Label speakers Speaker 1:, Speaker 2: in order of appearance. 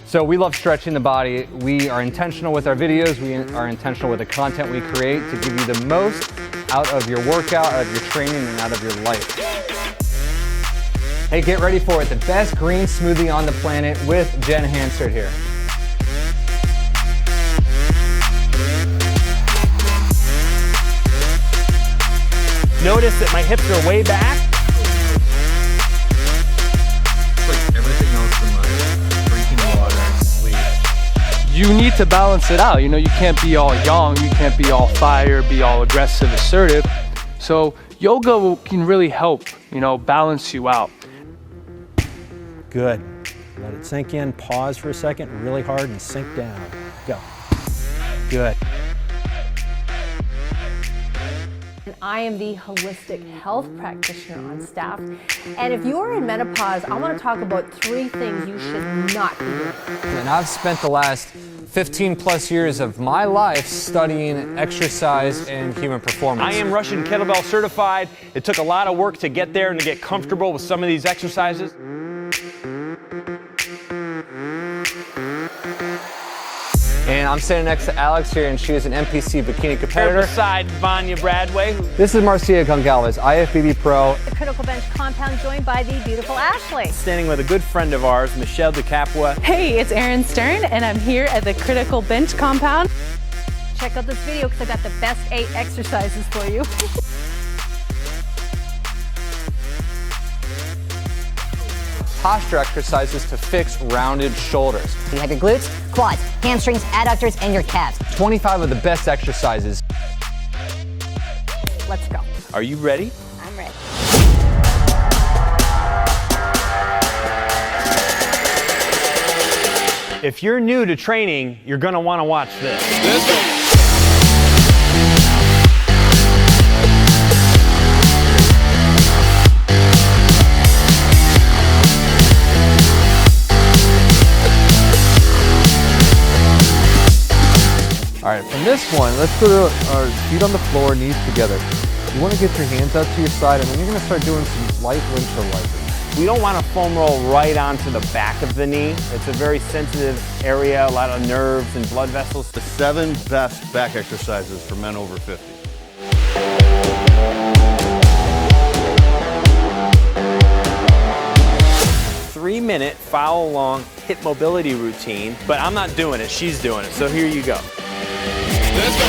Speaker 1: So we love stretching the body. We are intentional with our videos. We are intentional with the content we create to give you the most out of your workout, out of your training, and out of your life. Hey, get ready for it. The best green smoothie on the planet with Jen Hansard here.
Speaker 2: Notice that my hips are way back.
Speaker 3: It's like everything else in life, drinking water and sleep.
Speaker 4: You need to balance it out. You know, you can't be all young, you can't be all fire, be all aggressive, assertive. So yoga can really help, you know, balance you out.
Speaker 5: Good. Let it sink in, pause for a second, really hard, and sink down. Go. Good.
Speaker 6: I am the holistic health practitioner on staff. And if you're in menopause, I want to talk about 3 things you should not be doing.
Speaker 1: And I've spent the last 15 plus years of my life studying exercise and human performance.
Speaker 2: I am Russian kettlebell certified. It took a lot of work to get there and to get comfortable with some of these exercises.
Speaker 1: And I'm standing next to Alex here, and she is an NPC bikini competitor.
Speaker 2: Beside Vanya Bradway.
Speaker 1: This is Marcia Goncalves, IFBB Pro.
Speaker 6: The Criticalbench compound joined by the beautiful Ashley.
Speaker 2: Standing with a good friend of ours, Michelle DeCapua.
Speaker 7: Hey, it's Erin Stern, and I'm here at the Criticalbench compound.
Speaker 6: Check out this video because I got the best 8 exercises for you.
Speaker 1: Posture exercises to fix rounded shoulders.
Speaker 8: You have your glutes, quads, hamstrings, adductors, and your calves.
Speaker 1: 25 of the best exercises.
Speaker 6: Let's go.
Speaker 2: Are you ready?
Speaker 8: I'm ready.
Speaker 2: If you're new to training, you're going to want to watch this.
Speaker 3: Let's go.
Speaker 9: All right, from this one, let's go to our feet on the floor, knees together. You want to get your hands out to your side, and then you're going to start doing some light windshield wipers.
Speaker 2: We don't want to foam roll right onto the back of the knee. It's a very sensitive area, a lot of nerves and blood vessels.
Speaker 10: The 7 best back exercises for men over 50.
Speaker 2: Three-minute follow-along hip mobility routine, but I'm not doing it, she's doing it, so here you go.
Speaker 3: Let's go.